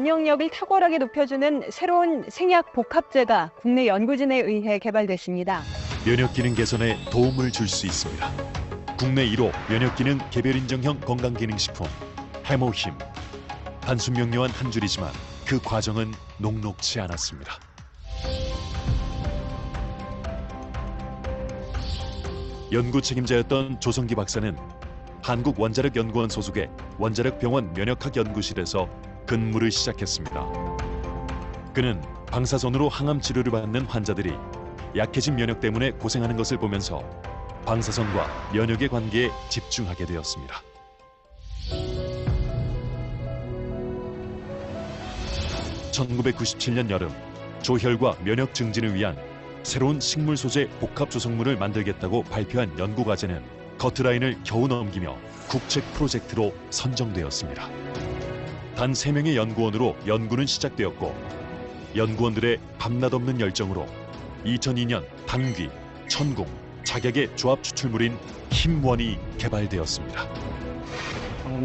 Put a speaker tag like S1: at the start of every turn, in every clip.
S1: 면역력을 탁월하게 높여주는 새로운 생약 복합제가 국내 연구진에 의해 개발됐습니다.
S2: 면역 기능 개선에 도움을 줄 수 있습니다. 국내 1호 면역 기능 개별 인정형 건강기능식품 해모힘. 단순 명료한 한 줄이지만 그 과정은 녹록지 않았습니다. 연구 책임자였던 조성기 박사는 한국원자력연구원 소속의 원자력병원 면역학 연구실에서 근무를 시작했습니다. 그는 방사선으로 항암 치료를 받는 환자들이 약해진 면역 때문에 고생하는 것을 보면서 방사선과 면역의 관계에 집중하게 되었습니다. (1997년) 여름 조혈과 면역 증진을 위한 새로운 식물 소재 복합 조성물을 만들겠다고 발표한 연구과제는 커트라인을 겨우 넘기며 국책 프로젝트로 선정되었습니다. 단 3명의 연구원으로 연구는 시작되었고 연구원들의 밤낮 없는 열정으로 2002년 단귀, 천궁, 작약의 조합 추출물인 힘원이 개발되었습니다.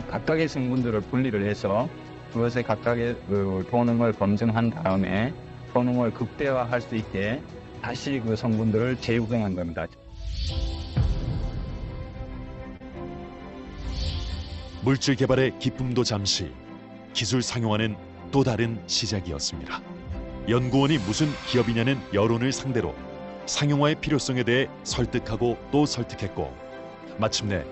S3: 각각의 성분들을 분리를 해서 그것의 각각의 효능을 검증한 다음에 효능을 극대화할 수 있게 다시 그 성분들을 재유경한 겁니다.
S2: 물질 개발의 기쁨도 잠시, 기술 상용화는 또 다른 시작이었습니다. 연구원이 무슨 기업이냐는 여론을 상대로 상용화의 필요성에 대해 설득하고 또 설득했고 마침내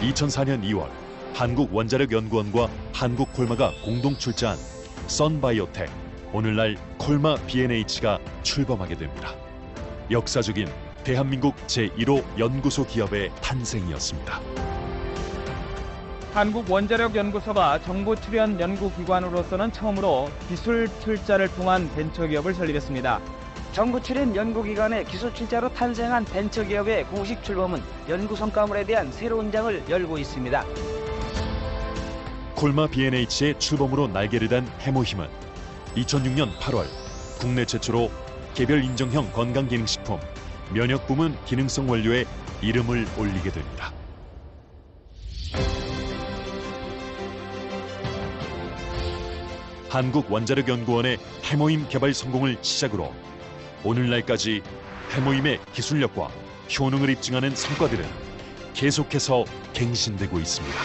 S2: 2004년 2월 한국원자력연구원과 한국콜마가 공동 출자한 썬바이오텍, 오늘날 콜마 B&H가 출범하게 됩니다. 역사적인 대한민국 제1호 연구소 기업의 탄생이었습니다.
S4: 한국원자력연구소가 정부 출연 연구기관으로서는 처음으로 기술 출자를 통한 벤처기업을 설립했습니다.
S5: 정부 출연 연구기관의 기술 출자로 탄생한 벤처기업의 공식 출범은 연구 성과물에 대한 새로운 장을 열고 있습니다.
S2: 콜마 B&H의 출범으로 날개를 단 해모힘은 2006년 8월 국내 최초로 개별 인정형 건강기능식품 면역 부문 기능성 원료에 이름을 올리게 됩니다. 한국원자력연구원의 해모임 개발 성공을 시작으로 오늘날까지 해모임의 기술력과 효능을 입증하는 성과들은 계속해서 갱신되고 있습니다.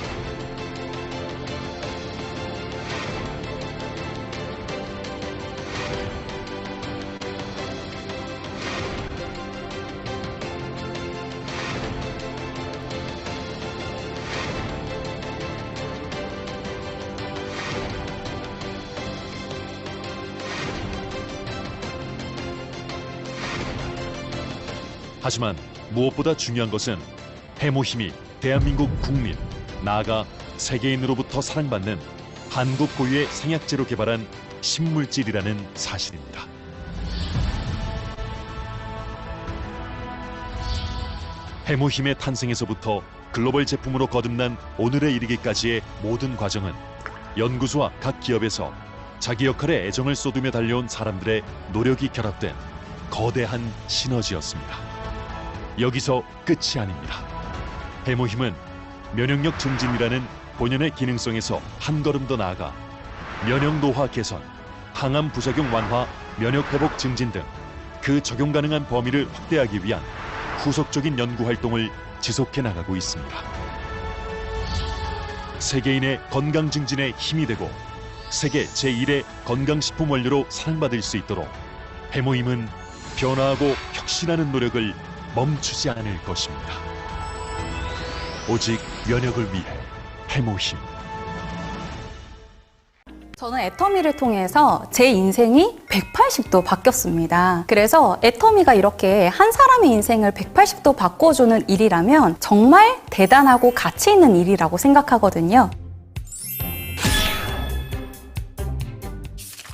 S2: 하지만 무엇보다 중요한 것은 해모힘이 대한민국 국민, 나아가 세계인으로부터 사랑받는 한국 고유의 생약제로 개발한 신물질이라는 사실입니다. 해모힘의 탄생에서부터 글로벌 제품으로 거듭난 오늘에 이르기까지의 모든 과정은 연구소와 각 기업에서 자기 역할에 애정을 쏟으며 달려온 사람들의 노력이 결합된 거대한 시너지였습니다. 여기서 끝이 아닙니다. 해모힘은 면역력 증진이라는 본연의 기능성에서 한 걸음 더 나아가 면역 노화 개선, 항암 부작용 완화, 면역 회복 증진 등 그 적용 가능한 범위를 확대하기 위한 후속적인 연구 활동을 지속해 나가고 있습니다. 세계인의 건강 증진에 힘이 되고 세계 제1의 건강식품 원료로 사랑받을 수 있도록 해모힘은 변화하고 혁신하는 노력을 멈추지 않을 것입니다. 오직 면역을 위해 해모힘.
S6: 저는 애터미를 통해서 제 인생이 180도 바뀌었습니다. 그래서 애터미가 이렇게 한 사람의 인생을 180도 바꿔주는 일이라면 정말 대단하고 가치 있는 일이라고 생각하거든요.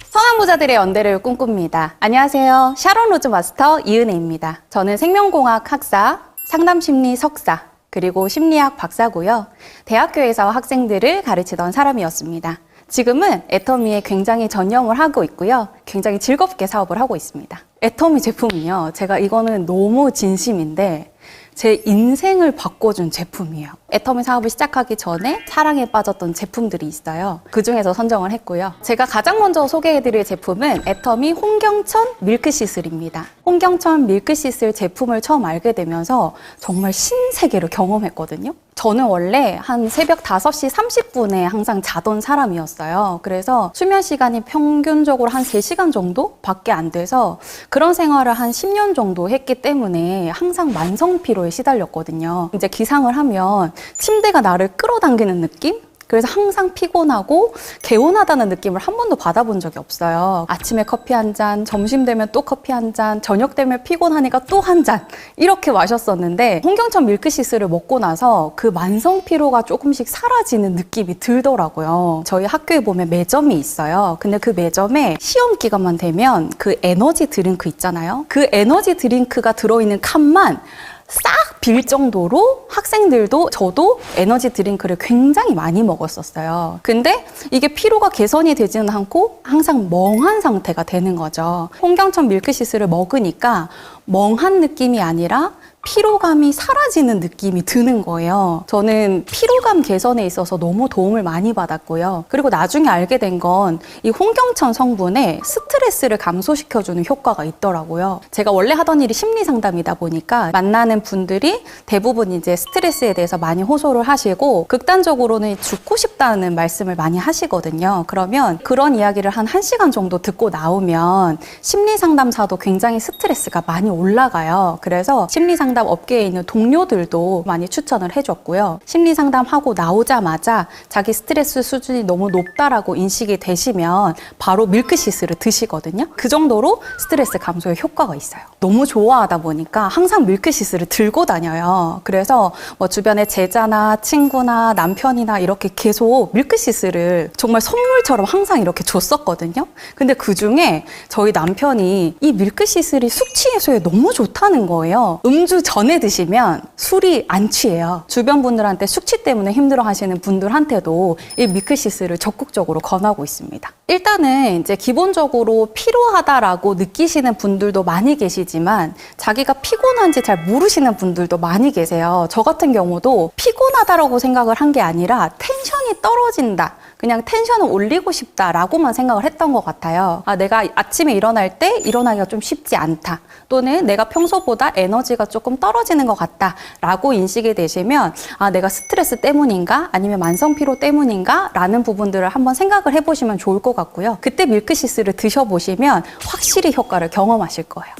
S6: 선한부자들의 연대를 꿈꿉니다. 안녕하세요. 샤론 로즈 마스터 이은혜입니다. 저는 생명공학 학사, 상담심리 석사, 그리고 심리학 박사고요. 대학교에서 학생들을 가르치던 사람이었습니다. 지금은 애터미에 굉장히 전념을 하고 있고요. 굉장히 즐겁게 사업을 하고 있습니다. 애터미 제품은요, 제가 이거는 너무 진심인데 제 인생을 바꿔준 제품이에요. 애터미 사업을 시작하기 전에 사랑에 빠졌던 제품들이 있어요. 그 중에서 선정을 했고요. 제가 가장 먼저 소개해드릴 제품은 애터미 홍경천 밀크시슬입니다. 홍경천 밀크시슬 제품을 처음 알게 되면서 정말 신세계를 경험했거든요. 저는 원래 한 새벽 5시 30분에 항상 자던 사람이었어요. 그래서 수면 시간이 평균적으로 한 3시간 정도 밖에 안 돼서 그런 생활을 한 10년 정도 했기 때문에 항상 만성 피로에 시달렸거든요. 이제 기상을 하면 침대가 나를 끌어당기는 느낌? 그래서 항상 피곤하고 개운하다는 느낌을 한 번도 받아본 적이 없어요. 아침에 커피 한 잔, 점심 되면 또 커피 한 잔, 저녁 되면 피곤하니까 또 한 잔 이렇게 마셨었는데 홍경천 밀크시슬을 먹고 나서 그 만성 피로가 조금씩 사라지는 느낌이 들더라고요. 저희 학교에 보면 매점이 있어요. 근데 그 매점에 시험 기간만 되면 그 에너지 드링크 있잖아요. 그 에너지 드링크가 들어있는 칸만 싹 빌 정도로 학생들도 저도 에너지 드링크를 굉장히 많이 먹었었어요. 근데 이게 피로가 개선이 되지는 않고 항상 멍한 상태가 되는 거죠. 홍경천 밀크시슬을 먹으니까 멍한 느낌이 아니라 피로감이 사라지는 느낌이 드는 거예요. 저는 피로감 개선에 있어서 너무 도움을 많이 받았고요. 그리고 나중에 알게 된 건 이 홍경천 성분에 스트레스를 감소시켜주는 효과가 있더라고요. 제가 원래 하던 일이 심리 상담이다 보니까 만나는 분들이 대부분 이제 스트레스에 대해서 많이 호소를 하시고 극단적으로는 죽고 싶다는 말씀을 많이 하시거든요. 그러면 그런 이야기를 한 1시간 정도 듣고 나오면 심리 상담사도 굉장히 스트레스가 많이 올라가요. 그래서 심리 상담 업계에 있는 동료들도 많이 추천을 해줬고요. 심리 상담하고 나오자마자 자기 스트레스 수준이 너무 높다라고 인식이 되시면 바로 밀크시슬을 드시거든요. 그 정도로 스트레스 감소에 효과가 있어요. 너무 좋아하다 보니까 항상 밀크시슬을 들고 다녀요. 그래서 뭐 주변에 제자나 친구나 남편이나 이렇게 계속 밀크시슬을 정말 선물처럼 항상 이렇게 줬었거든요. 근데 그 중에 저희 남편이 이 밀크시슬이 숙취 해소에 너무 좋다는 거예요. 음주 전에 드시면 술이 안 취해요. 주변 분들한테 숙취 때문에 힘들어 하시는 분들한테도 이 밀크시슬을 적극적으로 권하고 있습니다. 일단은 이제 기본적으로 피로하다라고 느끼시는 분들도 많이 계시지만 자기가 피곤한지 잘 모르시는 분들도 많이 계세요. 저 같은 경우도 피곤하다라고 생각을 한 게 아니라 텐션이 떨어진다. 그냥 텐션을 올리고 싶다라고만 생각을 했던 것 같아요. 아, 내가 아침에 일어날 때 일어나기가 좀 쉽지 않다. 또는 내가 평소보다 에너지가 조금 떨어지는 것 같다라고 인식이 되시면 아, 내가 스트레스 때문인가? 아니면 만성 피로 때문인가? 라는 부분들을 한번 생각을 해보시면 좋을 것 같고요. 그때 밀크시슬을 드셔보시면 확실히 효과를 경험하실 거예요.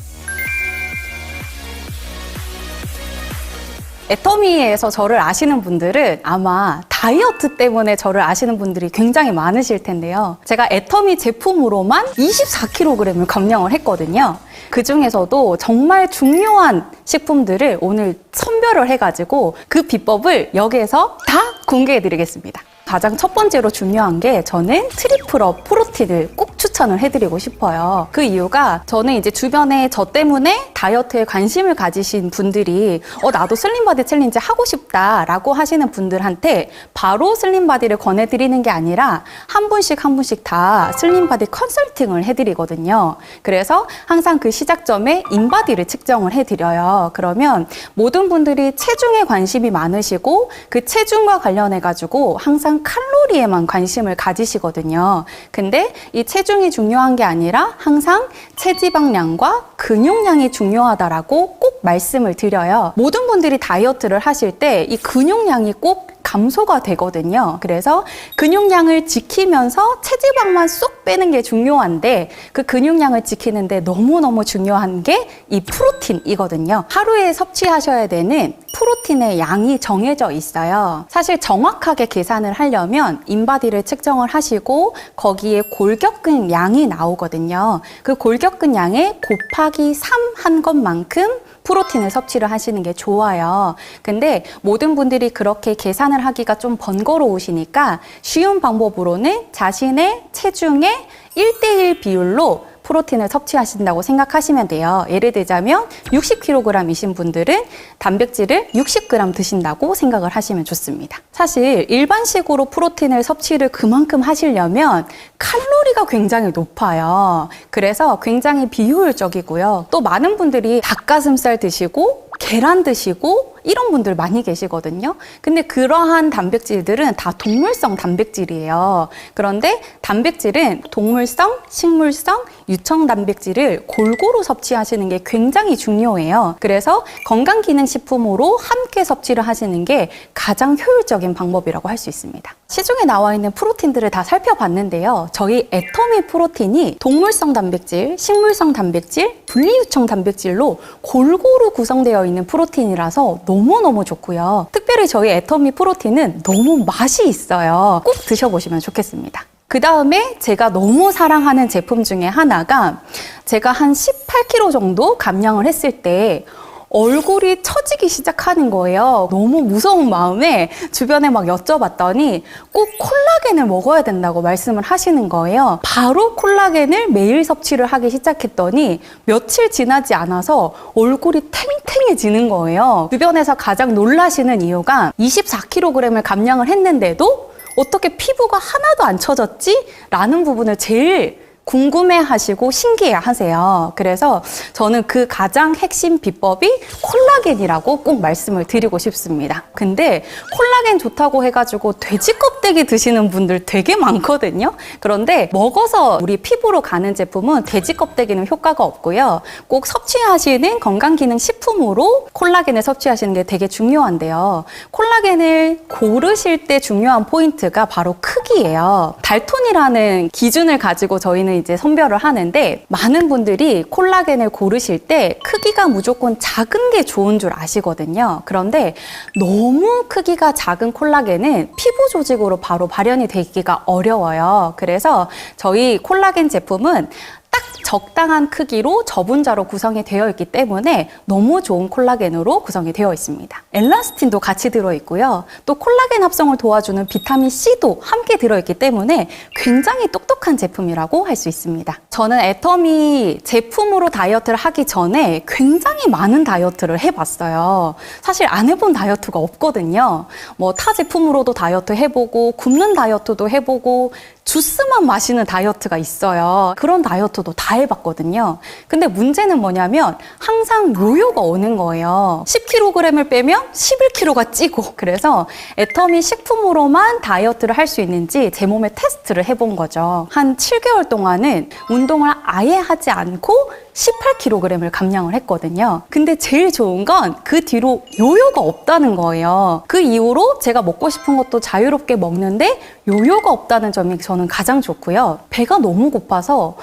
S6: 애터미에서 저를 아시는 분들은 아마 다이어트 때문에 저를 아시는 분들이 굉장히 많으실 텐데요. 제가 애터미 제품으로만 24kg을 감량을 했거든요. 그 중에서도 정말 중요한 식품들을 오늘 선별을 해가지고 그 비법을 여기에서 다 공개해드리겠습니다. 가장 첫 번째로 중요한 게 저는 트리플업 프로틴을 꼭 추천을 해드리고 싶어요. 그 이유가 저는 이제 주변에 저 때문에 다이어트에 관심을 가지신 분들이 나도 슬림바디 챌린지 하고 싶다라고 하시는 분들한테 바로 슬림바디를 권해드리는 게 아니라 한 분씩 한 분씩 다 슬림바디 컨설팅을 해드리거든요. 그래서 항상 그 시작점에 인바디를 측정을 해드려요. 그러면 모든 분들이 체중에 관심이 많으시고 그 체중과 관련해가지고 항상 칼로리에만 관심을 가지시거든요. 근데 이 체중이 중요한 게 아니라 항상 체지방량과 근육량이 중요하다라고 꼭 말씀을 드려요. 모든 분들이 다이어트를 하실 때 이 근육량이 꼭 감소가 되거든요. 그래서 근육량을 지키면서 체지방만 쏙 빼는 게 중요한데 그 근육량을 지키는데 너무너무 중요한 게 이 프로틴이거든요. 하루에 섭취하셔야 되는 프로틴의 양이 정해져 있어요. 사실 정확하게 계산을 하려면 인바디를 측정을 하시고 거기에 골격근 양이 나오거든요. 그 골격근 양에 곱하기 3 한 것만큼 프로틴을 섭취를 하시는 게 좋아요. 근데 모든 분들이 그렇게 계산을 하기가 좀 번거로우시니까 쉬운 방법으로는 자신의 체중의 1:1 비율로 프로틴을 섭취하신다고 생각하시면 돼요. 예를 들자면 60kg이신 분들은 단백질을 60g 드신다고 생각을 하시면 좋습니다. 사실 일반식으로 프로틴을 섭취를 그만큼 하시려면 칼로리가 굉장히 높아요. 그래서 굉장히 비효율적이고요. 또 많은 분들이 닭가슴살 드시고 계란 드시고 이런 분들 많이 계시거든요. 근데 그러한 단백질들은 다 동물성 단백질이에요. 그런데 단백질은 동물성, 식물성, 유청 단백질을 골고루 섭취하시는 게 굉장히 중요해요. 그래서 건강기능식품으로 함께 섭취를 하시는 게 가장 효율적인 방법이라고 할 수 있습니다. 시중에 나와 있는 프로틴들을 다 살펴봤는데요. 저희 애터미 프로틴이 동물성 단백질, 식물성 단백질, 분리유청 단백질로 골고루 구성되어 있는 프로틴이라서 너무너무 좋고요. 특별히 저희 애터미 프로틴은 너무 맛이 있어요. 꼭 드셔보시면 좋겠습니다. 그 다음에 제가 너무 사랑하는 제품 중에 하나가 제가 한 18kg 정도 감량을 했을 때 얼굴이 처지기 시작하는 거예요. 너무 무서운 마음에 주변에 막 여쭤봤더니 꼭 콜라겐을 먹어야 된다고 말씀을 하시는 거예요. 바로 콜라겐을 매일 섭취를 하기 시작했더니 며칠 지나지 않아서 얼굴이 탱탱해지는 거예요. 주변에서 가장 놀라시는 이유가 24kg을 감량을 했는데도 어떻게 피부가 하나도 안 처졌지? 라는 부분을 제일 궁금해하시고 신기해하세요. 그래서 저는 그 가장 핵심 비법이 콜라겐이라고 꼭 말씀을 드리고 싶습니다. 근데 콜라겐 좋다고 해가지고 돼지 껍데기 드시는 분들 되게 많거든요. 그런데 먹어서 우리 피부로 가는 제품은 돼지 껍데기는 효과가 없고요. 꼭 섭취하시는 건강기능식품으로 콜라겐을 섭취하시는 게 되게 중요한데요. 콜라겐을 고르실 때 중요한 포인트가 바로 크기예요. 달톤이라는 기준을 가지고 저희는 이제 선별을 하는데 많은 분들이 콜라겐을 고르실 때 크기가 무조건 작은 게 좋은 줄 아시거든요. 그런데 너무 크기가 작은 콜라겐은 피부 조직으로 바로 발현이 되기가 어려워요. 그래서 저희 콜라겐 제품은 딱 적당한 크기로 저분자로 구성이 되어 있기 때문에 너무 좋은 콜라겐으로 구성이 되어 있습니다. 엘라스틴도 같이 들어있고요. 또 콜라겐 합성을 도와주는 비타민 C도 함께 들어있기 때문에 굉장히 똑똑한 제품이라고 할 수 있습니다. 저는 애터미 제품으로 다이어트를 하기 전에 굉장히 많은 다이어트를 해봤어요. 사실 안 해본 다이어트가 없거든요. 뭐 타 제품으로도 다이어트 해보고 굶는 다이어트도 해보고 주스만 마시는 다이어트가 있어요. 그런 다이어트도 다 해봤거든요. 근데 문제는 뭐냐면 항상 요요가 오는 거예요. 10kg을 빼면 11kg가 찌고. 그래서 애터미 식품으로만 다이어트를 할 수 있는지 제 몸에 테스트를 해본 거죠. 한 7개월 동안은 운동을 아예 하지 않고 18kg을 감량을 했거든요. 근데 제일 좋은 건 그 뒤로 요요가 없다는 거예요. 그 이후로 제가 먹고 싶은 것도 자유롭게 먹는데 요요가 없다는 점이 저는 가장 좋고요. 배가 너무 고파서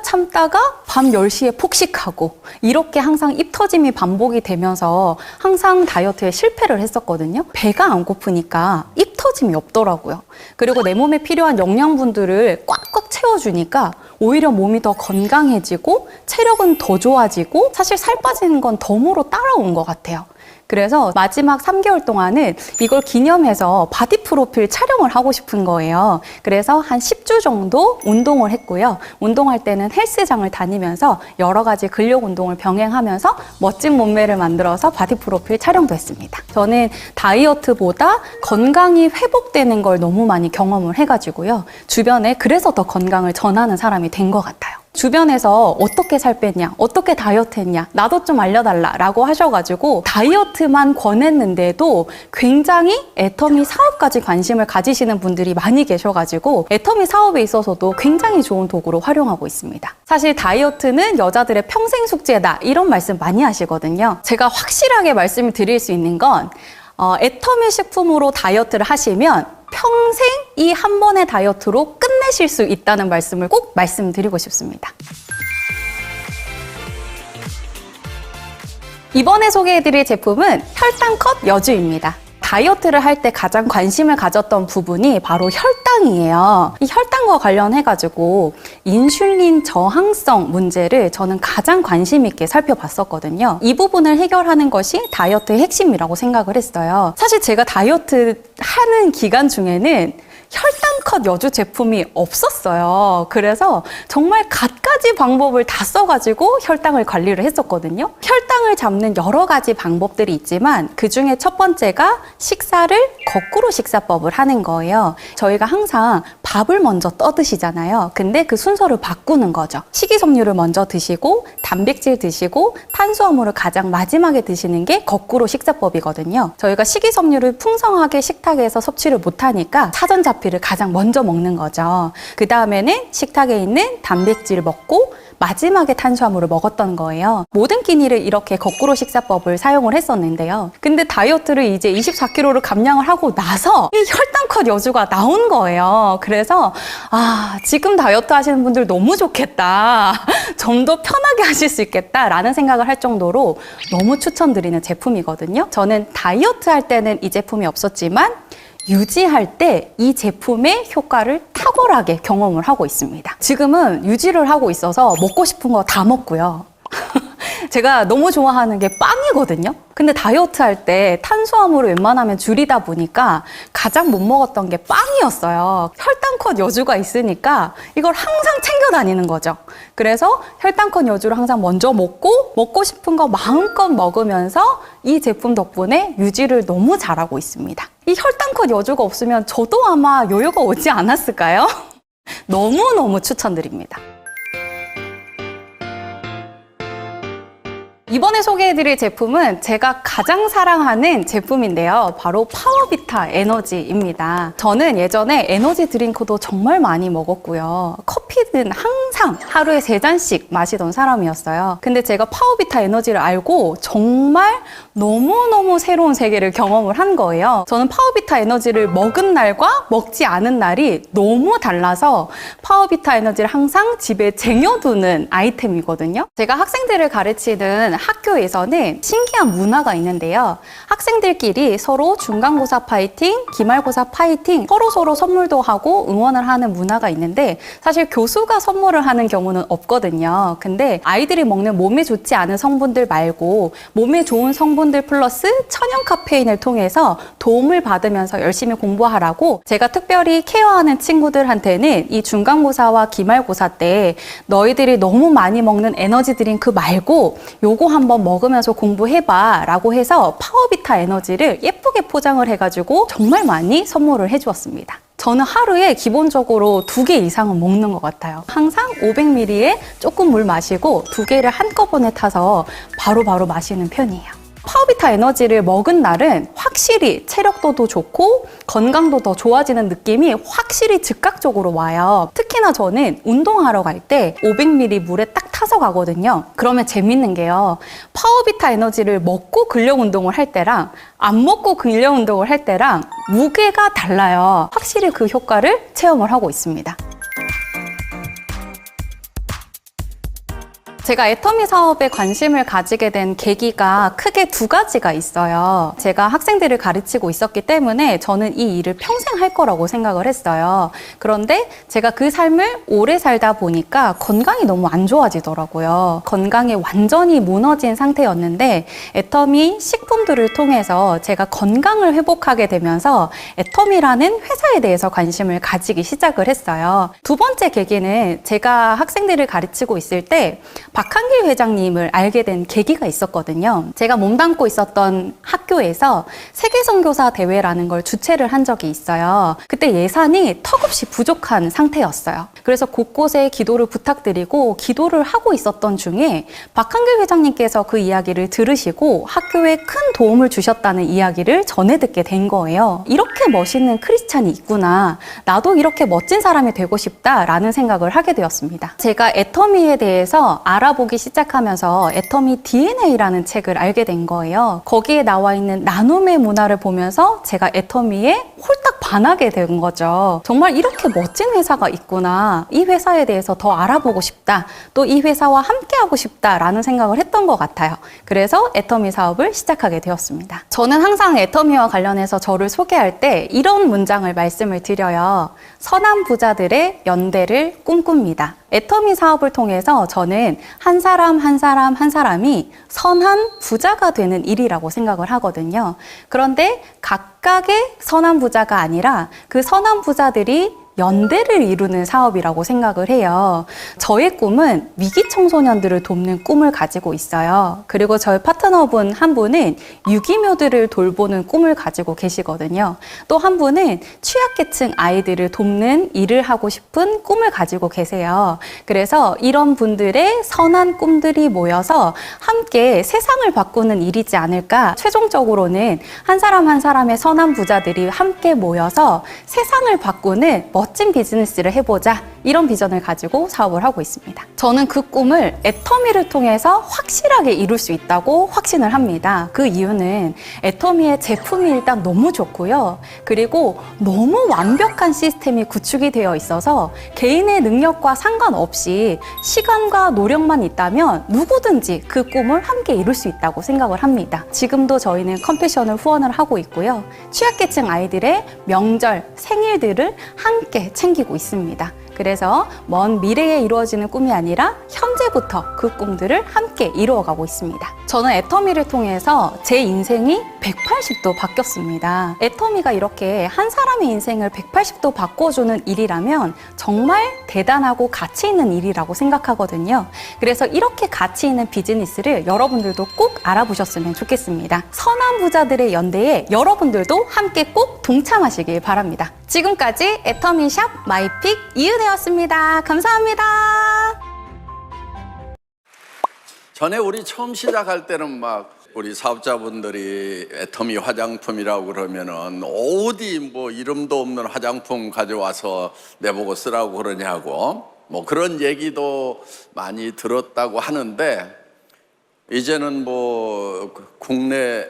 S6: 참다가 밤 10시에 폭식하고 이렇게 항상 입 터짐이 반복이 되면서 항상 다이어트에 실패를 했었거든요. 배가 안 고프니까 입 터짐이 없더라고요. 그리고 내 몸에 필요한 영양분들을 꽉꽉 채워주니까 오히려 몸이 더 건강해지고 체력은 더 좋아지고 사실 살 빠지는 건 덤으로 따라온 것 같아요. 그래서 마지막 3개월 동안은 이걸 기념해서 바디 프로필 촬영을 하고 싶은 거예요. 그래서 한 10주 정도 운동을 했고요. 운동할 때는 헬스장을 다니면서 여러 가지 근력 운동을 병행하면서 멋진 몸매를 만들어서 바디 프로필 촬영도 했습니다. 저는 다이어트보다 건강이 회복되는 걸 너무 많이 경험을 해가지고요. 주변에 그래서 더 건강을 전하는 사람이 된 것 같아요. 주변에서 어떻게 살 뺐냐, 어떻게 다이어트 했냐, 나도 좀 알려달라 라고 하셔가지고 다이어트만 권했는데도 굉장히 애터미 사업까지 관심을 가지시는 분들이 많이 계셔가지고 애터미 사업에 있어서도 굉장히 좋은 도구로 활용하고 있습니다. 사실 다이어트는 여자들의 평생 숙제다 이런 말씀 많이 하시거든요. 제가 확실하게 말씀을 드릴 수 있는 건 애터미 식품으로 다이어트를 하시면 평생 이 한 번의 다이어트로 끝내실 수 있다는 말씀을 꼭 말씀드리고 싶습니다. 이번에 소개해드릴 제품은 혈당컷 여주입니다. 다이어트를 할 때 가장 관심을 가졌던 부분이 바로 혈당이에요. 이 혈당과 관련해가지고 인슐린 저항성 문제를 저는 가장 관심 있게 살펴봤었거든요. 이 부분을 해결하는 것이 다이어트의 핵심이라고 생각을 했어요. 사실 제가 다이어트 하는 기간 중에는 혈당컷 여주 제품이 없었어요. 그래서 정말 갖가지 가지 방법을 다 써가지고 혈당을 관리를 했었거든요. 혈당을 잡는 여러 가지 방법들이 있지만 그 중에 첫 번째가 식사를 거꾸로 식사법을 하는 거예요. 저희가 항상 밥을 먼저 떠드시잖아요. 근데 그 순서를 바꾸는 거죠. 식이섬유를 먼저 드시고 단백질 드시고 탄수화물을 가장 마지막에 드시는 게 거꾸로 식사법이거든요. 저희가 식이섬유를 풍성하게 식탁에서 섭취를 못하니까 사전자피를 가장 먼저 먹는 거죠. 그 다음에는 식탁에 있는 단백질을 먹고 마지막에 탄수화물을 먹었던 거예요. 모든 끼니를 이렇게 거꾸로 식사법을 사용을 했었는데요. 근데 다이어트를 이제 24kg를 감량을 하고 나서 이 혈당컷 여주가 나온 거예요. 그래서 지금 다이어트 하시는 분들 너무 좋겠다. 좀 더 편하게 하실 수 있겠다라는 생각을 할 정도로 너무 추천드리는 제품이거든요. 저는 다이어트 할 때는 이 제품이 없었지만 유지할 때 이 제품의 효과를 탁월하게 경험을 하고 있습니다. 지금은 유지를 하고 있어서 먹고 싶은 거 다 먹고요. 제가 너무 좋아하는 게 빵이거든요. 근데 다이어트 할 때 탄수화물을 웬만하면 줄이다 보니까 가장 못 먹었던 게 빵이었어요. 혈당컷 여주가 있으니까 이걸 항상 챙겨 다니는 거죠. 그래서 혈당컷 여주를 항상 먼저 먹고 싶은 거 마음껏 먹으면서 이 제품 덕분에 유지를 너무 잘하고 있습니다. 이 혈당컷 여주가 없으면 저도 아마 요요가 오지 않았을까요? 너무너무 추천드립니다. 이번에 소개해드릴 제품은 제가 가장 사랑하는 제품인데요. 바로 파워비타 에너지입니다. 저는 예전에 에너지 드링크도 정말 많이 먹었고요. 커피는 항상 하루에 3잔씩 마시던 사람이었어요. 근데 제가 파워비타 에너지를 알고 정말 너무너무 새로운 세계를 경험을 한 거예요. 저는 파워비타 에너지를 먹은 날과 먹지 않은 날이 너무 달라서 파워비타 에너지를 항상 집에 쟁여두는 아이템이거든요. 제가 학생들을 가르치는 학교에서는 신기한 문화가 있는데요. 학생들끼리 서로 중간고사 파이팅, 기말고사 파이팅, 서로 선물도 하고 응원을 하는 문화가 있는데 사실 교수가 선물을 하는 경우는 없거든요. 근데 아이들이 먹는 몸에 좋지 않은 성분들 말고 몸에 좋은 성분들 플러스 천연 카페인을 통해서 도움을 받으면서 열심히 공부하라고 제가 특별히 케어하는 친구들한테는 이 중간고사와 기말고사 때 너희들이 너무 많이 먹는 에너지 드링크 말고 요거 한번 먹으면서 공부해봐 라고 해서 파워비타 에너지를 예쁘게 포장을 해가지고 정말 많이 선물을 해주었습니다. 저는 하루에 기본적으로 2개 이상은 먹는 것 같아요. 항상 500ml에 조금 물 마시고 2개를 한꺼번에 타서 바로바로 마시는 편이에요. 파워비타 에너지를 먹은 날은 확실히 체력도 좋고 건강도 더 좋아지는 느낌이 확실히 즉각적으로 와요. 특히나 저는 운동하러 갈 때 500ml 물에 딱 타서 가거든요. 그러면 재밌는 게요. 파워비타 에너지를 먹고 근력 운동을 할 때랑 안 먹고 근력 운동을 할 때랑 무게가 달라요. 확실히 그 효과를 체험을 하고 있습니다. 제가 애터미 사업에 관심을 가지게 된 계기가 크게 2가지가 있어요. 제가 학생들을 가르치고 있었기 때문에 저는 이 일을 평생 할 거라고 생각을 했어요. 그런데 제가 그 삶을 오래 살다 보니까 건강이 너무 안 좋아지더라고요. 건강이 완전히 무너진 상태였는데 애터미 식품들을 통해서 제가 건강을 회복하게 되면서 애터미라는 회사에 대해서 관심을 가지기 시작을 했어요. 2번째 계기는 제가 학생들을 가르치고 있을 때 박한길 회장님을 알게 된 계기가 있었거든요. 제가 몸담고 있었던 학교에서 세계선교사 대회라는 걸 주최를 한 적이 있어요. 그때 예산이 턱없이 부족한 상태였어요. 그래서 곳곳에 기도를 부탁드리고 기도를 하고 있었던 중에 박한길 회장님께서 그 이야기를 들으시고 학교에 큰 도움을 주셨다는 이야기를 전해 듣게 된 거예요. 이렇게 멋있는 크리스찬이 있구나. 나도 이렇게 멋진 사람이 되고 싶다라는 생각을 하게 되었습니다. 제가 애터미에 대해서 알아보기 시작하면서 애터미 DNA라는 책을 알게 된 거예요. 거기에 나와 있는 나눔의 문화를 보면서 제가 애터미에 홀딱 반하게 된 거죠. 정말 이렇게 멋진 회사가 있구나. 이 회사에 대해서 더 알아보고 싶다. 또 이 회사와 함께하고 싶다라는 생각을 했던 것 같아요. 그래서 애터미 사업을 시작하게 되었습니다. 저는 항상 애터미와 관련해서 저를 소개할 때 이런 문장을 말씀을 드려요. 선한 부자들의 연대를 꿈꿉니다. 애터미 사업을 통해서 저는 한 사람이 선한 부자가 되는 일이라고 생각을 하거든요. 그런데 각각의 선한 부자가 아니라 그 선한 부자들이 연대를 이루는 사업이라고 생각을 해요. 저의 꿈은 위기 청소년들을 돕는 꿈을 가지고 있어요. 그리고 저희 파트너분 한 분은 유기묘들을 돌보는 꿈을 가지고 계시거든요. 또 한 분은 취약계층 아이들을 돕는 일을 하고 싶은 꿈을 가지고 계세요. 그래서 이런 분들의 선한 꿈들이 모여서 함께 세상을 바꾸는 일이지 않을까. 최종적으로는 한 사람 한 사람의 선한 부자들이 함께 모여서 세상을 바꾸는 멋진 비즈니스를 해보자. 이런 비전을 가지고 사업을 하고 있습니다. 저는 그 꿈을 애터미를 통해서 확실하게 이룰 수 있다고 확신을 합니다. 그 이유는 애터미의 제품이 일단 너무 좋고요. 그리고 너무 완벽한 시스템이 구축이 되어 있어서 개인의 능력과 상관없이 시간과 노력만 있다면 누구든지 그 꿈을 함께 이룰 수 있다고 생각을 합니다. 지금도 저희는 컴패션을 후원을 하고 있고요. 취약계층 아이들의 명절, 생일들을 함께 챙기고 있습니다. 그래서 먼 미래에 이루어지는 꿈이 아니라 현재부터 그 꿈들을 함께 이루어가고 있습니다. 저는 애터미를 통해서 제 인생이 180도 바뀌었습니다. 애터미가 이렇게 한 사람의 인생을 180도 바꿔주는 일이라면 정말 대단하고 가치 있는 일이라고 생각하거든요. 그래서 이렇게 가치 있는 비즈니스를 여러분들도 꼭 알아보셨으면 좋겠습니다. 선한 부자들의 연대에 여러분들도 함께 꼭 동참하시길 바랍니다. 지금까지 애터미샵 마이픽 이은혜였습니다. 감사합니다.
S7: 전에 우리 처음 시작할 때는 막 우리 사업자분들이 애터미 화장품이라고 그러면은 어디 뭐 이름도 없는 화장품 가져와서 내보고 쓰라고 그러냐고 뭐 그런 얘기도 많이 들었다고 하는데 이제는 뭐 국내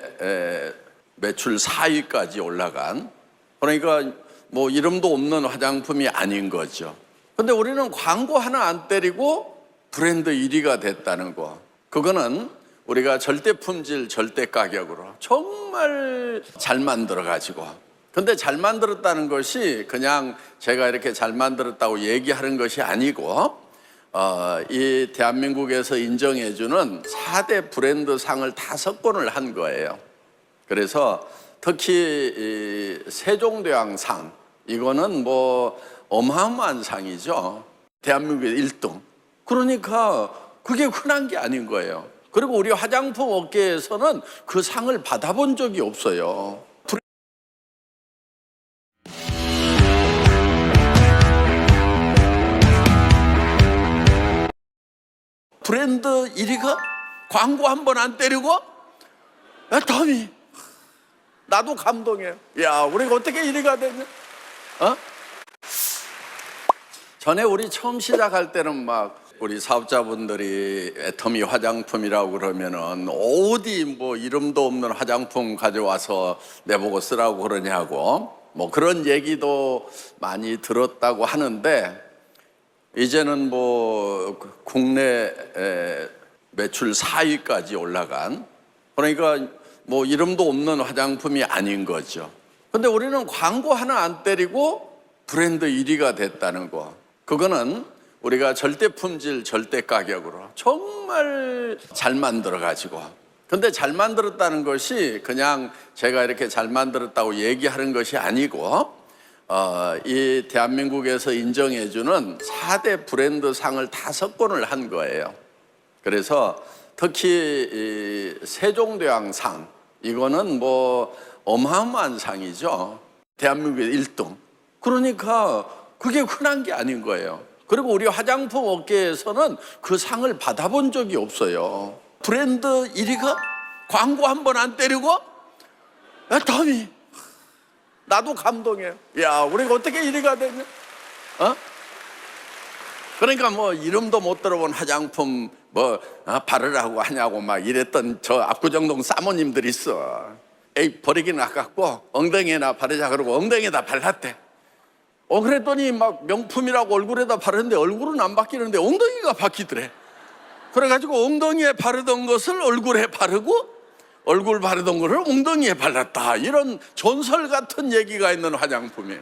S7: 매출 4위까지 올라간 그러니까 뭐 이름도 없는 화장품이 아닌 거죠. 근데 우리는 광고 하나 안 때리고 브랜드 1위가 됐다는 거. 그거는 우리가 절대 품질, 절대 가격으로 정말 잘 만들어가지고. 근데 잘 만들었다는 것이 그냥 제가 이렇게 잘 만들었다고 얘기하는 것이 아니고 이 대한민국에서 인정해주는 4대 브랜드 상을 5건을 한 거예요. 그래서 특히 이 세종대왕상 이거는 뭐 어마어마한 상이죠. 대한민국의 1등. 그러니까 그게 흔한 게 아닌 거예요. 그리고 우리 화장품 업계에서는 그 상을 받아본 적이 없어요. 브랜드 1위가 광고 한 번 안 때리고 애터미. 나도 감동해. 야, 우리가 어떻게 1위가 되냐? 전에 우리 처음 시작할 때는 막 우리 사업자분들이 애터미 화장품이라고 그러면은 어디 뭐 이름도 없는 화장품 가져와서 내보고 쓰라고 그러냐고 뭐 그런 얘기도 많이 들었다고 하는데 이제는 뭐 국내 매출 4위까지 올라간 그러니까 뭐 이름도 없는 화장품이 아닌 거죠. 근데 우리는 광고 하나 안 때리고 브랜드 1위가 됐다는 거. 그거는 우리가 절대 품질, 절대 가격으로 정말 잘 만들어가지고. 근데 잘 만들었다는 것이 그냥 제가 이렇게 잘 만들었다고 얘기하는 것이 아니고 이 대한민국에서 인정해주는 4대 브랜드 상을 5건을 한 거예요. 그래서 특히 이 세종대왕상 이거는 뭐 어마어마한 상이죠. 대한민국의 1등. 그러니까 그게 흔한 게 아닌 거예요. 그리고 우리 화장품 업계에서는 그 상을 받아본 적이 없어요. 브랜드 1위가 광고 한 번 안 때리고 애터미. 나도 감동해. 야, 우리가 어떻게 1위가 되냐? 그러니까 뭐 이름도 못 들어본 화장품 뭐 바르라고 하냐고 막 이랬던 저 압구정동 사모님들 있어. 에이, 버리기는 아깝고 엉덩이에나 바르자 그러고 엉덩이에다 발랐대. 그랬더니 막 명품이라고 얼굴에다 바르는데 얼굴은 안 바뀌는데 엉덩이가 바뀌더래. 그래가지고 엉덩이에 바르던 것을 얼굴에 바르고 얼굴 바르던 것을 엉덩이에 발랐다. 이런 전설 같은 얘기가 있는 화장품이에요.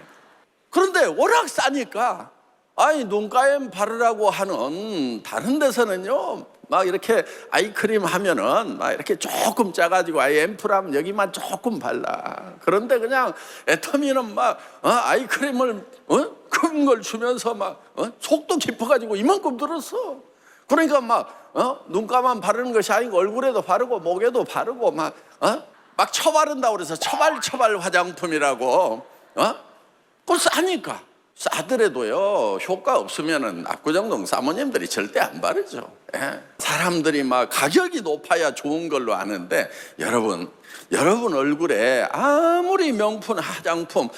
S7: 그런데 워낙 싸니까 아니 눈가에 바르라고 하는 다른 데서는요 막 이렇게 아이크림 하면은 막 이렇게 조금 짜가지고 앰플하면 여기만 조금 발라. 그런데 그냥 애터미는 막 아이크림을 큰 걸 주면서 막 속도 깊어가지고 이만큼 들었어. 그러니까 막 눈가만 바르는 것이 아니고 얼굴에도 바르고 목에도 바르고 막 쳐바른다고 그래서 처발 화장품이라고 그걸 싸니까. 싸더라도요 효과 없으면은 압구정동 사모님들이 절대 안 바르죠. 예. 사람들이 막 가격이 높아야 좋은 걸로 아는데 여러분 얼굴에 아무리 명품 화장품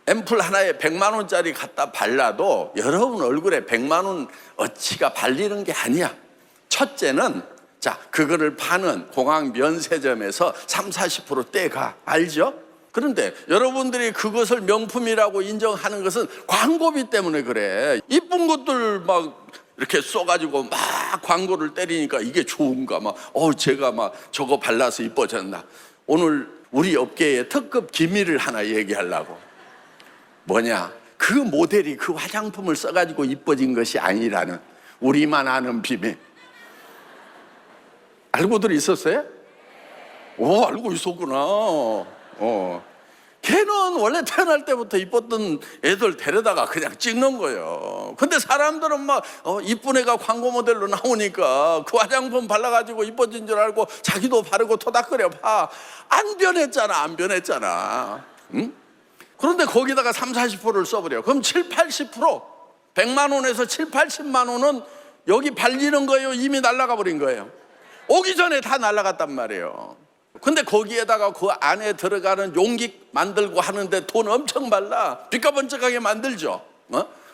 S7: 앰플 하나에 100만 원짜리 갖다 발라도 여러분 얼굴에 100만 원 어치가 발리는 게 아니야. 첫째는 그거를 파는 공항 면세점에서 30-40% 떼가. 알죠? 그런데 여러분들이 그것을 명품이라고 인정하는 것은 광고비 때문에 그래. 이쁜 것들 막 이렇게 써가지고 막 광고를 때리니까 이게 좋은가 막 제가 막 저거 발라서 이뻐졌나. 오늘 우리 업계의 특급 기밀을 하나 얘기하려고. 뭐냐, 그 모델이 그 화장품을 써가지고 이뻐진 것이 아니라는 우리만 아는 비밀. 알고들 있었어요? 알고 있었구나. 걔는 원래 태어날 때부터 이뻤던 애들 데려다가 그냥 찍는 거예요. 근데 사람들은 막 이쁜 애가 광고 모델로 나오니까 그 화장품 발라가지고 이뻐진 줄 알고 자기도 바르고 토닥거려 봐. 안 변했잖아. 응? 그런데 거기다가 30-40%를 써버려. 그럼 70-80%, 100만 원에서 70-80만 원은 여기 발리는 거예요? 이미 날아가 버린 거예요? 오기 전에 다 날아갔단 말이에요. 근데 거기에다가 그 안에 들어가는 용기 만들고 하는데 돈 엄청 발라. 빛가번쩍하게 만들죠.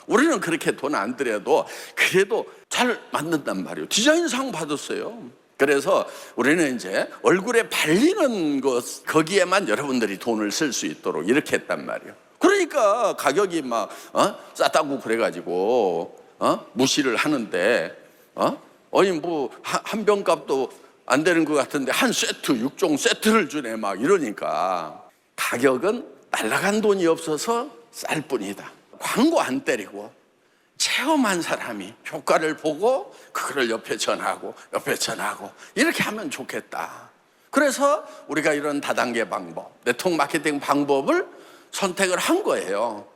S7: 우리는 그렇게 돈 안 들여도 그래도 잘 만든단 말이에요. 디자인상 받았어요. 그래서 우리는 이제 얼굴에 발리는 것, 거기에만 여러분들이 돈을 쓸 수 있도록 이렇게 했단 말이에요. 그러니까 가격이 막 싸다고 그래가지고 무시를 하는데 뭐 한 병값도 안 되는 것 같은데 한 세트, 6종 세트를 주네 막 이러니까 가격은 날라간 돈이 없어서 쌀 뿐이다. 광고 안 때리고 체험한 사람이 효과를 보고 그거를 옆에 전하고 이렇게 하면 좋겠다. 그래서 우리가 이런 다단계 방법, 네트워크 마케팅 방법을 선택을 한 거예요.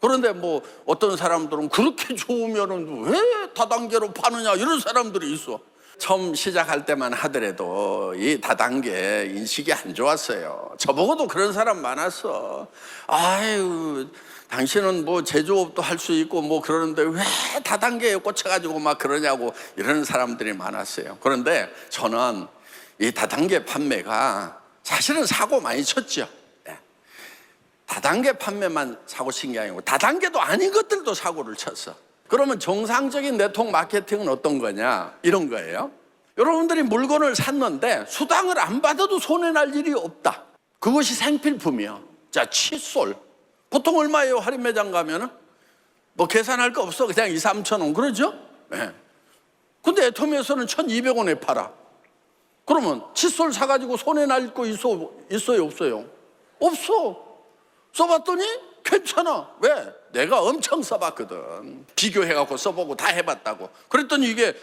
S7: 그런데 뭐 어떤 사람들은 그렇게 좋으면은 왜 다단계로 파느냐 이런 사람들이 있어. 처음 시작할 때만 하더라도 이 다단계 인식이 안 좋았어요. 저보고도 그런 사람 많았어. 아유, 당신은 뭐 제조업도 할 수 있고 뭐 그러는데 왜 다단계에 꽂혀가지고 막 그러냐고 이런 사람들이 많았어요. 그런데 저는 이 다단계 판매가 사실은 사고 많이 쳤죠. 다단계 판매만 사고 친 게 아니고 다단계도 아닌 것들도 사고를 쳤어. 그러면 정상적인 네트워크 마케팅은 어떤 거냐? 이런 거예요. 여러분들이 물건을 샀는데 수당을 안 받아도 손해날 일이 없다. 그것이 생필품이요. 자, 칫솔. 보통 얼마예요? 할인 매장 가면은? 뭐 계산할 거 없어. 그냥 2-3천 원. 그러죠? 네. 근데 애터미에서는 1,200원에 팔아. 그러면 칫솔 사가지고 손해날 거 있어요? 없어요? 없어. 써봤더니 괜찮아. 왜? 내가 엄청 써봤거든. 비교해갖고 써보고 다 해봤다고. 그랬더니 이게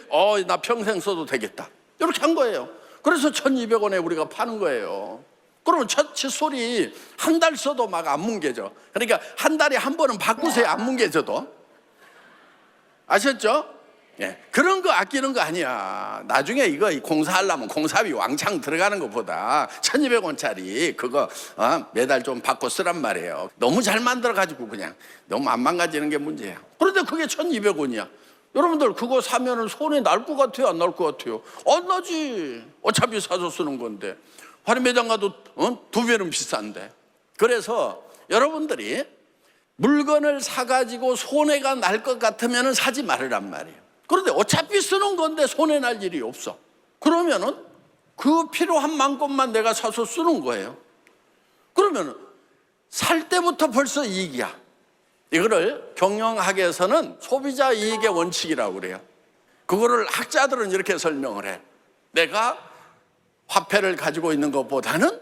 S7: 나 평생 써도 되겠다. 이렇게 한 거예요. 그래서 1,200원에 우리가 파는 거예요. 그러면 칫솔이 한 달 써도 막 안 뭉개져. 그러니까 한 달에 한 번은 바꾸세요. 안 뭉개져도. 아셨죠? 예, 그런 거 아끼는 거 아니야. 나중에 이거 공사하려면 공사비 왕창 들어가는 것보다 1,200원짜리 그거 매달 좀 바꿔 쓰란 말이에요. 너무 잘 만들어가지고 그냥 너무 안 망가지는 게 문제야. 그런데 그게 1,200원이야. 여러분들 그거 사면은 손에 날 것 같아요? 안 날 것 같아요? 안 나지. 어차피 사서 쓰는 건데. 할인 매장 가도 2배는 비싼데. 그래서 여러분들이 물건을 사가지고 손해가 날 것 같으면 사지 말으란 말이에요. 그런데 어차피 쓰는 건데 손해 날 일이 없어. 그러면은 그 필요한 만큼만 내가 사서 쓰는 거예요. 그러면은 살 때부터 벌써 이익이야. 이거를 경영학에서는 소비자 이익의 원칙이라고 그래요. 그거를 학자들은 이렇게 설명을 해. 내가 화폐를 가지고 있는 것보다는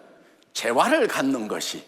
S7: 재화를 갖는 것이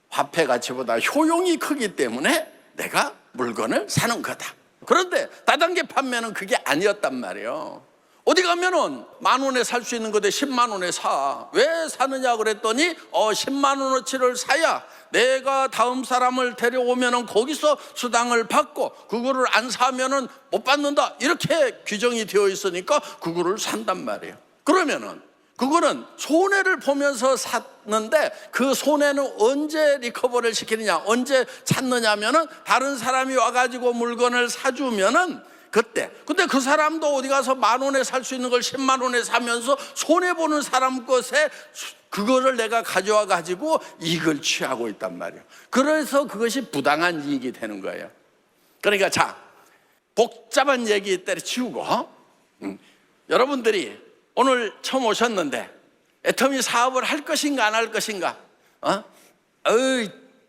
S7: 화폐 가치보다 효용이 크기 때문에 내가 물건을 사는 거다. 그런데 다단계 판매는 그게 아니었단 말이에요. 어디 가면은 10,000원에 살 수 있는 건데 10만 원에 사. 왜 사느냐 그랬더니 10만 원어치를 사야 내가 다음 사람을 데려오면은 거기서 수당을 받고 그거를 안 사면은 못 받는다. 이렇게 규정이 되어 있으니까 그거를 산단 말이에요. 그러면은 그거는 손해를 보면서 샀는데 그 손해는 언제 리커버를 시키느냐, 언제 찾느냐면은 다른 사람이 와가지고 물건을 사주면은 그때. 근데 그 사람도 어디 가서 10,000원에 살 수 있는 걸 10만 원에 사면서 손해 보는 사람 것에 그거를 내가 가져와 가지고 이익을 취하고 있단 말이에요. 그래서 그것이 부당한 이익이 되는 거예요. 그러니까 자, 복잡한 얘기 때려치우고 여러분들이 오늘 처음 오셨는데 애터미 사업을 할 것인가 안 할 것인가?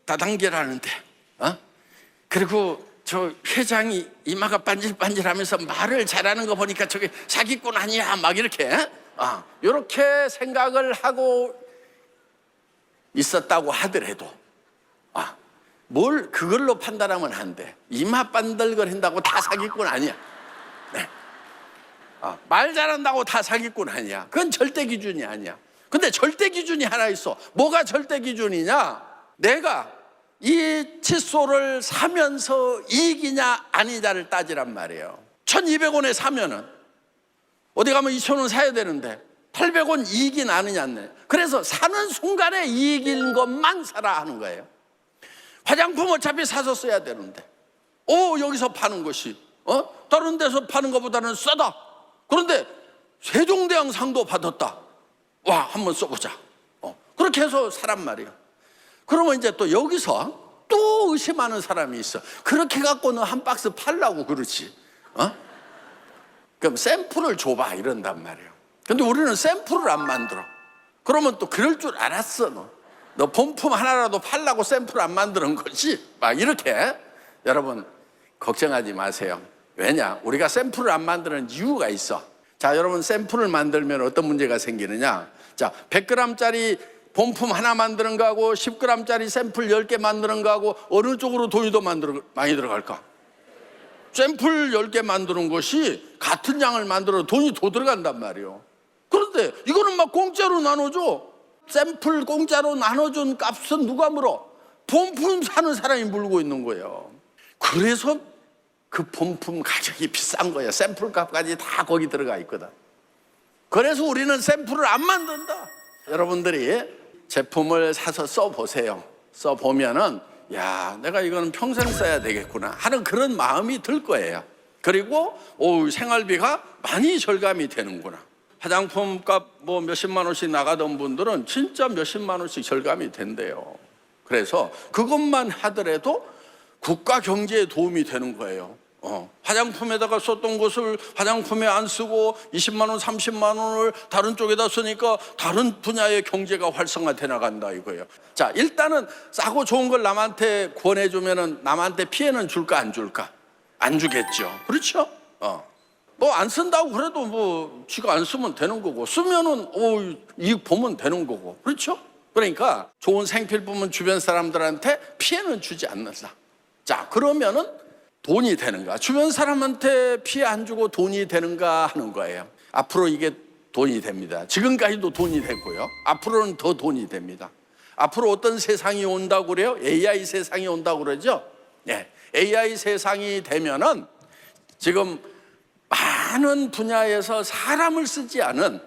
S7: 다단계라는데 그리고 저 회장이 이마가 반질반질하면서 말을 잘하는 거 보니까 저게 사기꾼 아니야 막 이렇게 이렇게 생각을 하고 있었다고 하더라도 뭘 그걸로 판단하면 안 돼. 이마 반들거린다고 다 사기꾼 아니야. 네. 말 잘한다고 다 사기꾼 아니야. 그건 절대 기준이 아니야. 근데 절대 기준이 하나 있어. 뭐가 절대 기준이냐? 내가 이 칫솔을 사면서 이익이냐 아니냐를 따지란 말이에요. 1,200원에 사면은 어디 가면 2,000원 사야 되는데 800원 이익이 나느냐. 그래서 사는 순간에 이익인 것만 사라 하는 거예요. 화장품 어차피 사서 써야 되는데 여기서 파는 것이 다른 데서 파는 것보다는 싸다. 그런데 세종대왕 상도 받았다. 와, 한번 써보자. 그렇게 해서 사란 말이에요. 그러면 이제 또 여기서 또 의심하는 사람이 있어. 그렇게 갖고는 한 박스 팔라고 그러지. 그럼 샘플을 줘봐 이런단 말이에요. 근데 우리는 샘플을 안 만들어. 그러면 또 그럴 줄 알았어. 너 본품 하나라도 팔라고 샘플 안 만드는 거지. 막 이렇게. 여러분 걱정하지 마세요. 왜냐? 우리가 샘플을 안 만드는 이유가 있어. 자, 여러분 샘플을 만들면 어떤 문제가 생기느냐? 자, 100g짜리 본품 하나 만드는 거하고 10g짜리 샘플 10개 만드는 거하고 어느 쪽으로 돈이 더 많이 들어갈까? 샘플 10개 만드는 것이 같은 양을 만들어 돈이 더 들어간단 말이에요. 그런데 이거는 막 공짜로 나눠줘. 샘플 공짜로 나눠준 값은 누가 물어? 본품 사는 사람이 물고 있는 거예요. 그래서 그 본품 가격이 비싼 거예요. 샘플 값까지 다 거기 들어가 있거든. 그래서 우리는 샘플을 안 만든다. 여러분들이 제품을 사서 써보세요. 써보면은 야, 내가 이거는 평생 써야 되겠구나 하는 그런 마음이 들 거예요. 그리고 생활비가 많이 절감이 되는구나. 화장품 값 뭐 몇십만 원씩 나가던 분들은 진짜 몇십만 원씩 절감이 된대요. 그래서 그것만 하더라도 국가 경제에 도움이 되는 거예요. 화장품에다가 썼던 것을 화장품에 안 쓰고 20만 원, 30만 원을 다른 쪽에다 쓰니까 다른 분야의 경제가 활성화돼 나간다 이거예요. 자, 일단은 싸고 좋은 걸 남한테 권해주면은 남한테 피해는 줄까 안 줄까? 안 주겠죠. 그렇죠? 뭐 안 쓴다고 그래도 뭐 지가 안 쓰면 되는 거고 쓰면은 이익 보면 되는 거고 그렇죠? 그러니까 좋은 생필품은 주변 사람들한테 피해는 주지 않는다. 자, 그러면은 돈이 되는가? 주변 사람한테 피해 안 주고 돈이 되는가 하는 거예요. 앞으로 이게 돈이 됩니다. 지금까지도 돈이 됐고요. 앞으로는 더 돈이 됩니다. 앞으로 어떤 세상이 온다고 그래요? AI 세상이 온다고 그러죠? 네. AI 세상이 되면은 지금 많은 분야에서 사람을 쓰지 않은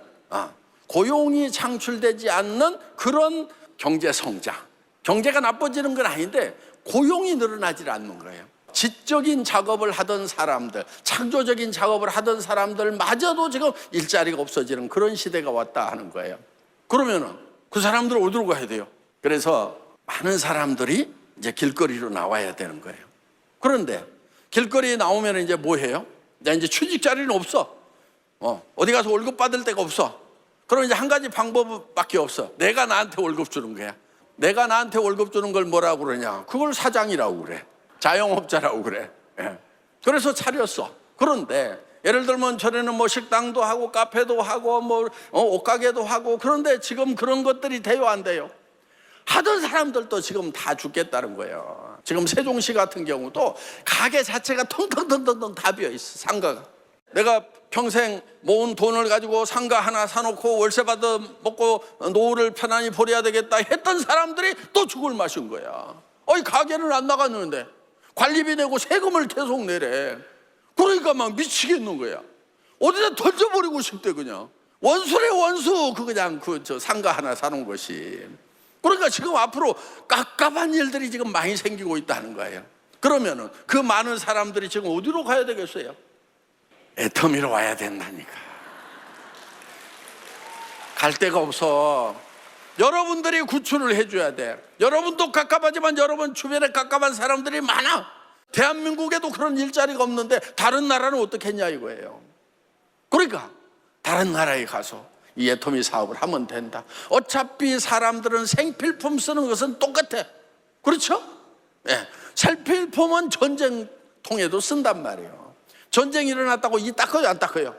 S7: 고용이 창출되지 않는 그런 경제 성장. 경제가 나빠지는 건 아닌데 고용이 늘어나질 않는 거예요. 지적인 작업을 하던 사람들, 창조적인 작업을 하던 사람들마저도 지금 일자리가 없어지는 그런 시대가 왔다 하는 거예요. 그러면은 그 사람들 어디로 가야 돼요? 그래서 많은 사람들이 이제 길거리로 나와야 되는 거예요. 그런데 길거리에 나오면 이제 뭐 해요? 이제 취직 자리는 없어. 어디 가서 월급 받을 데가 없어. 그럼 이제 한 가지 방법밖에 없어. 내가 나한테 월급 주는 거야. 내가 나한테 월급 주는 걸 뭐라고 그러냐? 그걸 사장이라고 그래. 자영업자라고 그래. 그래서 차렸어. 그런데 예를 들면 전에는 뭐 식당도 하고 카페도 하고 뭐 옷가게도 하고 그런데 지금 그런 것들이 돼요 안 돼요? 하던 사람들도 지금 다 죽겠다는 거예요. 지금 세종시 같은 경우도 가게 자체가 텅텅텅텅 다 비어 있어. 상가가. 내가 평생 모은 돈을 가지고 상가 하나 사놓고 월세 받아 먹고 노후를 편안히 보내야 되겠다 했던 사람들이 또 죽을 맛인 거야. 가게는 안 나갔는데 관리비 내고 세금을 계속 내래. 그러니까 막 미치겠는 거야. 어디다 던져버리고 싶대 그냥. 원수래 원수. 그냥 저 상가 하나 사놓은 것이. 그러니까 지금 앞으로 깝깝한 일들이 지금 많이 생기고 있다는 거예요. 그러면은 그 많은 사람들이 지금 어디로 가야 되겠어요? 애터미로 와야 된다니까. 갈 데가 없어. 여러분들이 구출을 해줘야 돼. 여러분도 깝깝하지만 여러분 주변에 깝깝한 사람들이 많아. 대한민국에도 그런 일자리가 없는데 다른 나라는 어떻게 했냐 이거예요. 그러니까 다른 나라에 가서 이 애터미 사업을 하면 된다. 어차피 사람들은 생필품 쓰는 것은 똑같아. 그렇죠? 예. 생필품은 전쟁통에도 쓴단 말이에요. 전쟁이 일어났다고 이 닦아요 안 닦아요?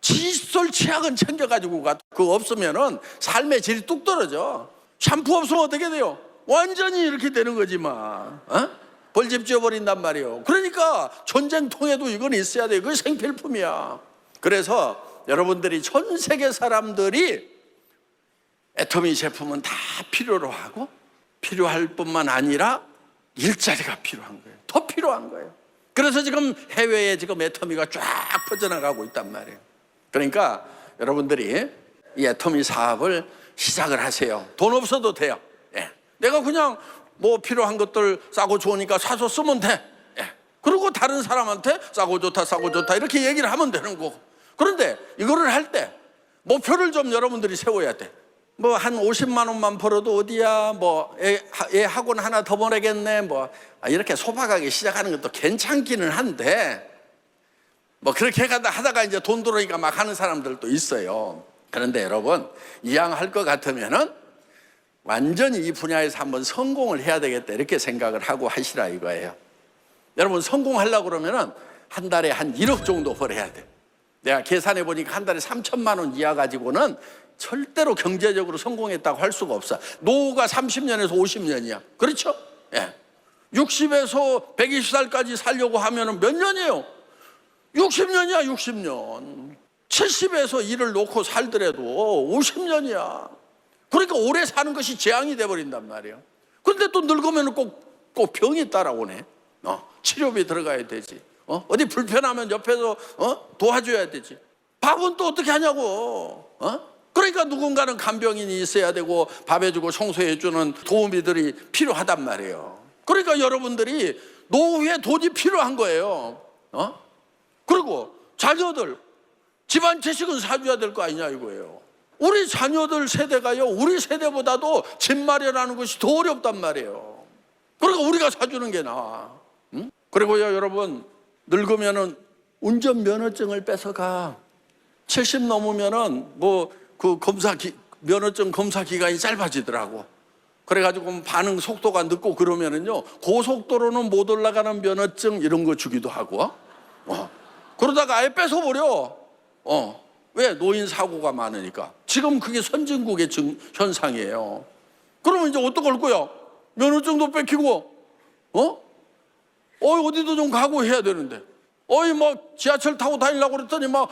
S7: 칫솔 치약은 챙겨가지고 가. 그거 없으면은 삶의 질이 뚝 떨어져. 샴푸 없으면 어떻게 돼요? 완전히 이렇게 되는 거지만 벌집 지어버린단 말이에요. 그러니까 전쟁통에도 이건 있어야 돼. 그게 생필품이야. 그래서 여러분들이 전 세계 사람들이 애터미 제품은 다 필요로 하고 필요할 뿐만 아니라 일자리가 필요한 거예요. 더 필요한 거예요. 그래서 지금 해외에 지금 애터미가 쫙 퍼져나가고 있단 말이에요. 그러니까 여러분들이 이 애터미 사업을 시작을 하세요. 돈 없어도 돼요. 예. 내가 그냥 뭐 필요한 것들 싸고 좋으니까 사서 쓰면 돼. 예. 그리고 다른 사람한테 싸고 좋다 이렇게 얘기를 하면 되는 거고. 그런데 이거를 할 때 목표를 좀 여러분들이 세워야 돼. 뭐 한 50만 원만 벌어도 어디야, 뭐 애 학원 하나 더 보내겠네, 뭐 이렇게 소박하게 시작하는 것도 괜찮기는 한데 뭐 그렇게 하다가 이제 돈 들어오니까 막 하는 사람들도 있어요. 그런데 여러분 이왕 할 것 같으면은 완전히 이 분야에서 한번 성공을 해야 되겠다 이렇게 생각을 하고 하시라 이거예요. 여러분 성공하려고 그러면은 한 달에 한 1억 정도 벌어야 돼. 내가 계산해 보니까 한 달에 3천만 원 이하 가지고는 절대로 경제적으로 성공했다고 할 수가 없어. 노후가 30년에서 50년이야. 그렇죠? 예. 60에서 120살까지 살려고 하면은 몇 년이에요? 60년이야, 60년. 70에서 일을 놓고 살더라도 50년이야. 그러니까 오래 사는 것이 재앙이 돼버린단 말이에요. 근데 또 늙으면 꼭 병이 따라오네. 치료비 들어가야 되지. 어디 불편하면 옆에서 도와줘야 되지. 밥은 또 어떻게 하냐고. 그러니까 누군가는 간병인이 있어야 되고 밥 해주고 청소해주는 도우미들이 필요하단 말이에요. 그러니까 여러분들이 노후에 돈이 필요한 거예요. 그리고 자녀들 집안 채식은 사줘야 될 거 아니냐 이거예요. 우리 자녀들 세대가요 우리 세대보다도 집 마련하는 것이 더 어렵단 말이에요. 그러니까 우리가 사주는 게 나아. 그리고요 여러분 늙으면은 운전면허증을 뺏어가. 70 넘으면은 뭐 그 면허증 검사 기간이 짧아지더라고. 그래가지고 반응 속도가 늦고 그러면은요 고속도로는 못 올라가는 면허증 이런 거 주기도 하고. 그러다가 아예 뺏어버려. 왜? 노인 사고가 많으니까. 지금 그게 선진국의 현상이에요. 그러면 이제 어떡할 거야? 면허증도 뺏기고, 어디도 좀 가고 해야 되는데. 막 지하철 타고 다니려고 그랬더니 막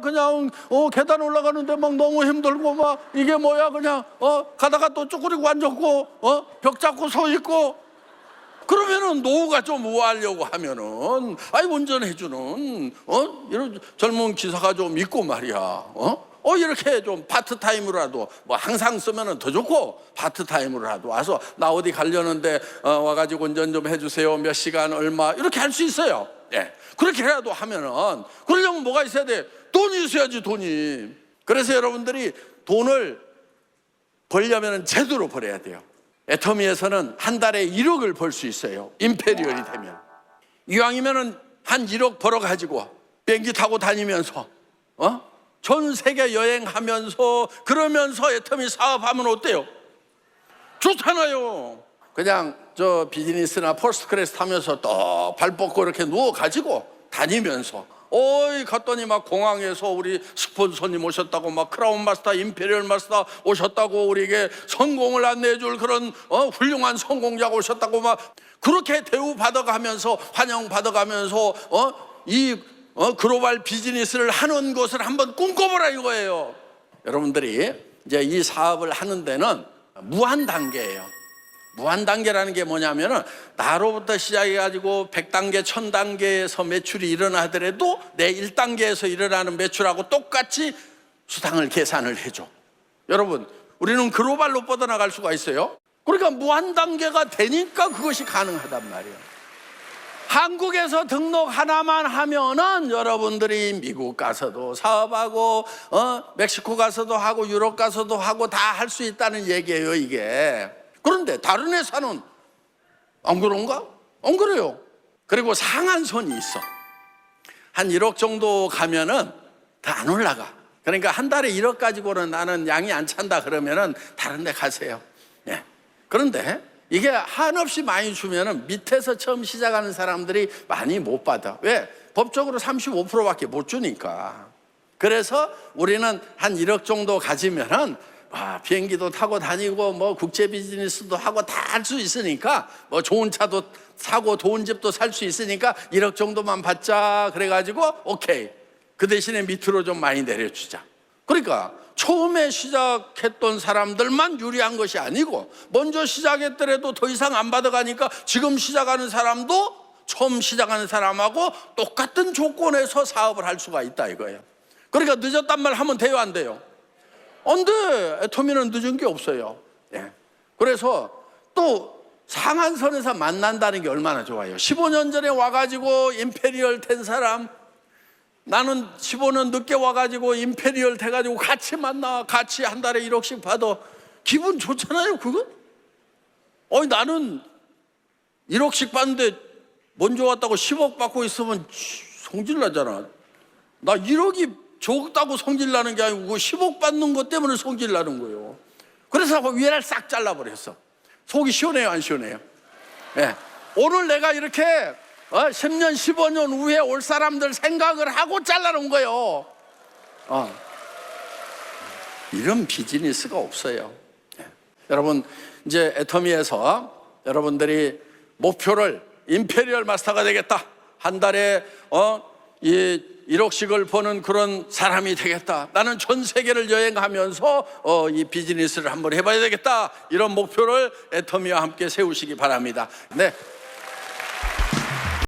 S7: 그냥 계단 올라가는데 막 너무 힘들고 막 이게 뭐야 그냥 가다가 또 쭈그리고 앉았고 벽 잡고 서 있고. 그러면은 노후가 좀 우아하려고 하면은 운전해주는 이런 젊은 기사가 좀 있고 말이야. 이렇게 좀 파트타임으로라도 뭐 항상 쓰면은 더 좋고 파트타임으로라도 와서 나 어디 가려는데 와가지고 운전 좀 해주세요. 몇 시간 얼마 이렇게 할 수 있어요. 예. 그렇게라도 하면은 그러려면 뭐가 있어야 돼? 돈이 있어야지 돈이. 그래서 여러분들이 돈을 벌려면은 제대로 벌어야 돼요. 애터미에서는 한 달에 1억을 벌 수 있어요. 임페리얼이 되면. 이왕이면은 한 1억 벌어가지고 비행기 타고 다니면서 전 세계 여행하면서 그러면서 애터미 사업하면 어때요? 좋잖아요. 그냥 저 비즈니스나 퍼스트 클래스 타면서 또 발 뻗고 이렇게 누워가지고 다니면서 갔더니 막 공항에서 우리 스폰서님 오셨다고 막 크라운 마스터, 임페리얼 마스터 오셨다고 우리에게 성공을 안내해줄 그런 훌륭한 성공자가 오셨다고 막 그렇게 대우받아가면서 환영받아가면서 이 글로벌 비즈니스를 하는 곳을 한번 꿈꿔보라 이거예요. 여러분들이 이제 이 사업을 하는 데는 무한 단계예요. 무한 단계라는 게 뭐냐면은 나로부터 시작해가지고 100단계, 1000단계에서 매출이 일어나더라도 내 1단계에서 일어나는 매출하고 똑같이 수당을 계산을 해줘. 여러분, 우리는 글로벌로 뻗어나갈 수가 있어요. 그러니까 무한 단계가 되니까 그것이 가능하단 말이에요. 한국에서 등록 하나만 하면은 여러분들이 미국 가서도 사업하고 멕시코 가서도 하고 유럽 가서도 하고 다 할 수 있다는 얘기예요, 이게. 그런데 다른 회사는 안 그런가? 안 그래요. 그리고 상한선이 있어. 한 1억 정도 가면은 더 안 올라가. 그러니까 한 달에 1억 가지고는 나는 양이 안 찬다 그러면은 다른 데 가세요. 예. 그런데 이게 한없이 많이 주면은 밑에서 처음 시작하는 사람들이 많이 못 받아. 왜? 법적으로 35%밖에 못 주니까. 그래서 우리는 한 1억 정도 가지면은 비행기도 타고 다니고 뭐 국제 비즈니스도 하고 다 할 수 있으니까 뭐 좋은 차도 사고 좋은 집도 살 수 있으니까 1억 정도만 받자 그래가지고 오케이. 그 대신에 밑으로 좀 많이 내려주자. 그러니까 처음에 시작했던 사람들만 유리한 것이 아니고 먼저 시작했더라도 더 이상 안 받아가니까 지금 시작하는 사람도 처음 시작하는 사람하고 똑같은 조건에서 사업을 할 수가 있다 이거예요. 그러니까 늦었단 말 하면 돼요, 안 돼요? 안 돼. 애터미는 늦은 게 없어요. 예. 그래서 또 상한선에서 만난다는 게 얼마나 좋아요. 15년 전에 와가지고 임페리얼 된 사람, 나는 15년 늦게 와가지고 임페리얼 돼가지고 같이 만나, 같이 한 달에 1억씩 받아. 기분 좋잖아요, 그건? 나는 1억씩 받는데 먼저 왔다고 10억 받고 있으면 성질 나잖아. 나 1억이 적다고 성질 나는 게 아니고 10억 받는 것 때문에 성질 나는 거예요. 그래서 위를 싹 잘라버렸어. 속이 시원해요, 안 시원해요? 예. 오늘 내가 이렇게 10년, 15년 후에 올 사람들 생각을 하고 잘라놓은 거예요. 이런 비즈니스가 없어요. 예. 여러분, 이제 애터미에서 여러분들이 목표를 임페리얼 마스터가 되겠다. 한 달에 1억씩을 버는 그런 사람이 되겠다. 나는 전 세계를 여행하면서 이 비즈니스를 한번 해봐야 되겠다. 이런 목표를 애터미와 함께 세우시기 바랍니다. 네.